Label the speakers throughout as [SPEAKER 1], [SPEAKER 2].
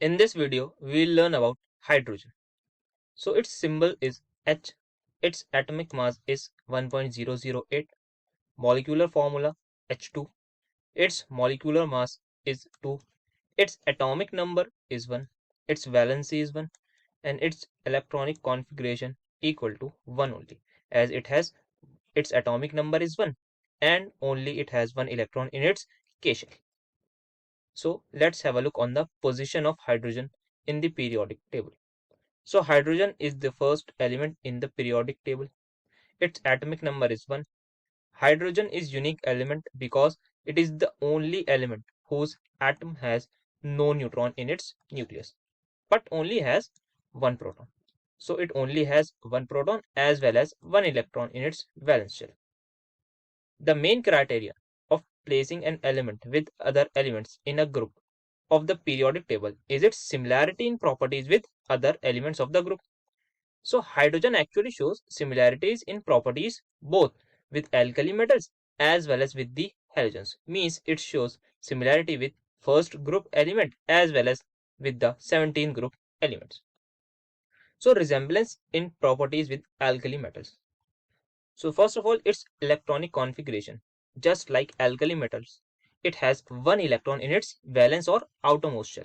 [SPEAKER 1] In this video, we will learn about hydrogen. So its symbol is H, its atomic mass is 1.008, molecular formula H2, its molecular mass is 2, its atomic number is 1, its valency is 1, and its electronic configuration equal to 1 only, as it has its atomic number is 1 and only it has 1 electron in its K shell. So let's have a look on the position of hydrogen in the periodic table. So hydrogen is the first element in the periodic table. Its atomic number is 1. Hydrogen is unique element because it is the only element whose atom has no neutron in its nucleus, but only has one proton. So it only has one proton as well as one electron in its valence shell. The main criteria of placing an element with other elements in a group of the periodic table is its similarity in properties with other elements of the group. So hydrogen actually shows similarities in properties both with alkali metals as well as with the halogens. Means it shows similarity with first group element as well as with the 17 group elements. So resemblance in properties with alkali metals. So first of all, its electronic configuration. Just like alkali metals, it has one electron in its valence or outermost shell.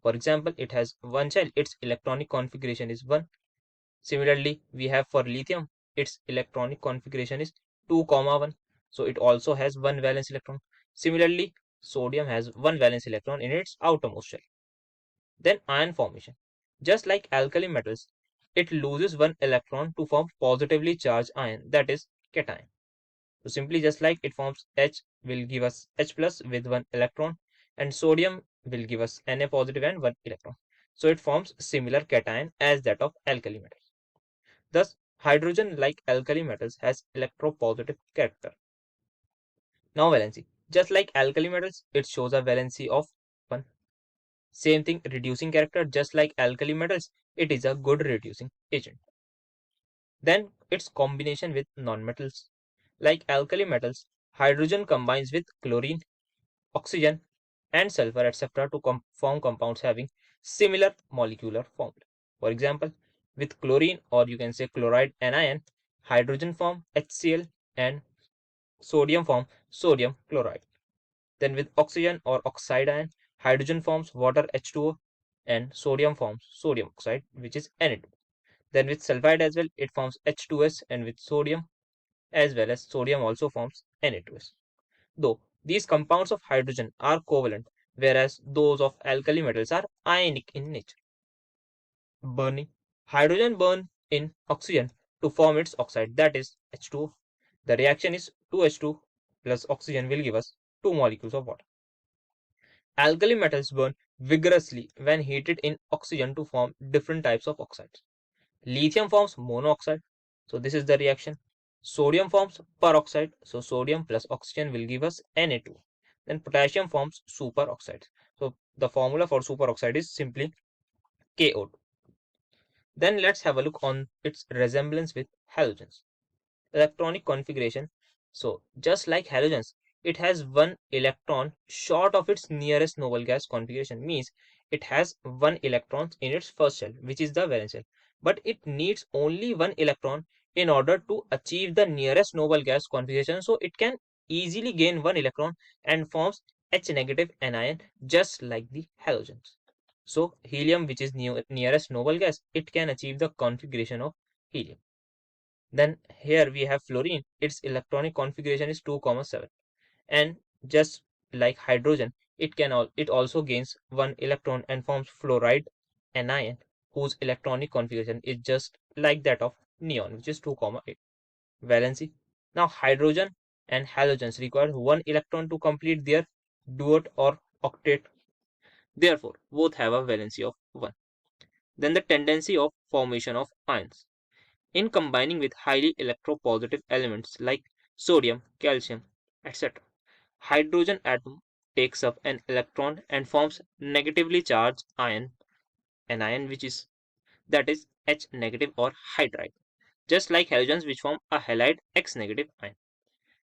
[SPEAKER 1] For example, it has one shell, its electronic configuration is 1. Similarly, we have for lithium, its electronic configuration is 2, 1. So it also has one valence electron. Similarly, sodium has one valence electron in its outermost shell. Then ion formation. Just like alkali metals, it loses one electron to form positively charged ion, that is cation. So simply just like it forms H will give us H plus with one electron, and sodium will give us Na positive and one electron. So it forms similar cation as that of alkali metals. Thus, hydrogen, like alkali metals, has electropositive character. Now, valency. Just like alkali metals, it shows a valency of 1. Same thing, reducing character. Just like alkali metals, it is a good reducing agent. Then, its combination with nonmetals. Like alkali metals, hydrogen combines with chlorine, oxygen, and sulfur, etc. to form compounds having similar molecular formula. For example, with chlorine, or you can say chloride anion, hydrogen form HCl and sodium form sodium chloride. Then with oxygen or oxide ion, hydrogen forms water H2O and sodium forms sodium oxide, which is Na2. Then with sulfide as well, it forms H2S, and with sodium as well as sodium also forms Na2S. Though these compounds of hydrogen are covalent, whereas those of alkali metals are ionic in nature. Burning. Hydrogen burns in oxygen to form its oxide, that is H2O. The reaction is 2H2 plus oxygen will give us 2 molecules of water. Alkali metals burn vigorously when heated in oxygen to form different types of oxides. Lithium forms monoxide, so this is the reaction. Sodium forms peroxide, so sodium plus oxygen will give us Na2. Then potassium forms superoxide. So the formula for superoxide is simply KO2. Then let's have a look on its resemblance with halogens. Electronic configuration. So just like halogens, it has one electron short of its nearest noble gas configuration, means it has one electron in its first shell, which is the valence shell, but it needs only one electron in order to achieve the nearest noble gas configuration, so it can easily gain one electron and forms H negative anion just like the halogens. So helium, which is nearest noble gas, it can achieve the configuration of helium. Then here we have fluorine. Its electronic configuration is 2, 7. And just like hydrogen, it also gains one electron and forms fluoride anion, whose electronic configuration is just like that of neon, which is 2, 8. Valency. Now hydrogen and halogens require one electron to complete their duet or octet. Therefore, both have a valency of 1. Then the tendency of formation of ions. In combining with highly electropositive elements like sodium, calcium, etc., hydrogen atom takes up an electron and forms negatively charged ion, an ion which is that is H negative or hydride, just like halogens which form a halide X negative ion,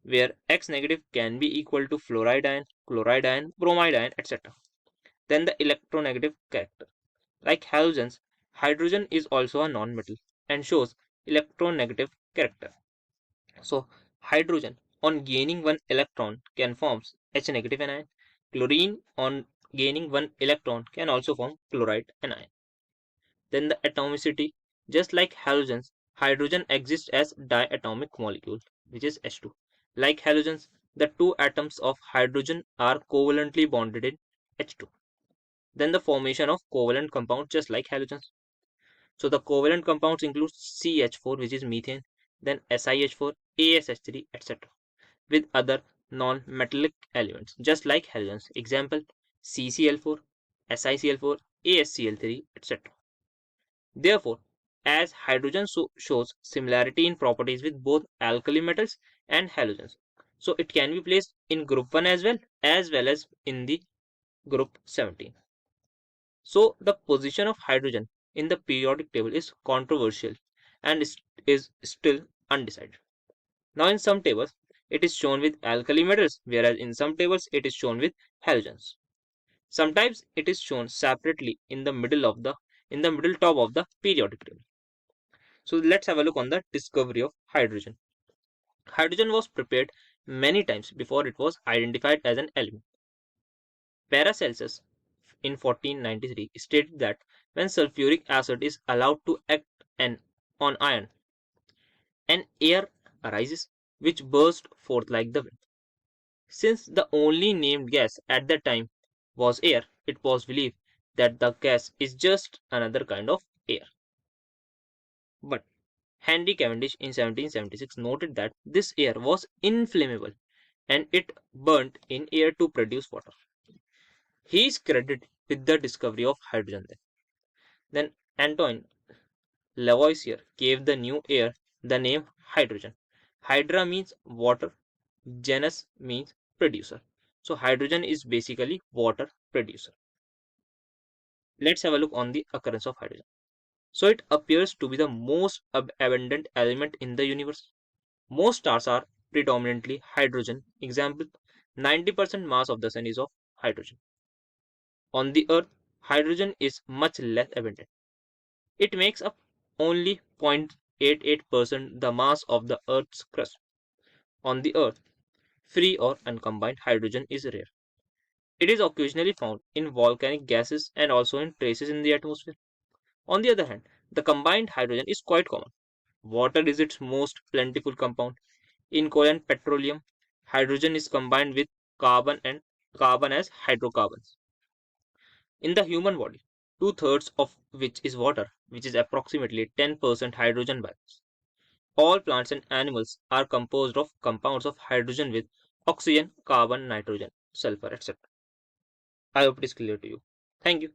[SPEAKER 1] where X negative can be equal to fluoride ion, chloride ion, bromide ion, etc. Then the electronegative character. Like halogens, hydrogen is also a non-metal and shows electronegative character. So hydrogen on gaining one electron can form H negative anion. Chlorine on gaining one electron can also form chloride anion. Then the atomicity, just like halogens, hydrogen exists as diatomic molecule, which is H2. Like halogens, the two atoms of hydrogen are covalently bonded in H2. Then the formation of covalent compounds, just like halogens. So the covalent compounds include CH4, which is methane, then SiH4, ASH3, etc. with other non-metallic elements, just like halogens. Example: CCl4, SiCl4, AsCl3, etc. Therefore, as hydrogen shows similarity in properties with both alkali metals and halogens, so it can be placed in group 1 as well as in the group 17. So the position of hydrogen in the periodic table is controversial and is still undecided. Now in some tables it is shown with alkali metals, whereas in some tables it is shown with halogens. Sometimes it is shown separately in the middle top of the periodic table. So let's have a look on the discovery of hydrogen. Hydrogen was prepared many times before it was identified as an element. Paracelsus in 1493 stated that when sulfuric acid is allowed to act on iron, an air arises which bursts forth like the wind. Since the only named gas at that time was air, it was believed that the gas is just another kind of air. But Henry Cavendish in 1776 noted that this air was inflammable and it burnt in air to produce water. He is credited with the discovery of hydrogen. Then Antoine Lavoisier gave the new air the name hydrogen. Hydra means water, genus means producer. So hydrogen is basically water producer. Let's have a look on the occurrence of hydrogen. So it appears to be the most abundant element in the universe. Most stars are predominantly hydrogen. Example: 90% mass of the sun is of hydrogen. On the earth, hydrogen is much less abundant. It makes up only 0.88% the mass of the earth's crust. On the earth, free or uncombined hydrogen is rare. It is occasionally found in volcanic gases and also in traces in the atmosphere. On the other hand, the combined hydrogen is quite common. Water is its most plentiful compound. In coal and petroleum, hydrogen is combined with carbon as hydrocarbons. In the human body, two-thirds of which is water, which is approximately 10% hydrogen balance. All plants and animals are composed of compounds of hydrogen with oxygen, carbon, nitrogen, sulfur, etc. I hope it is clear to you. Thank you.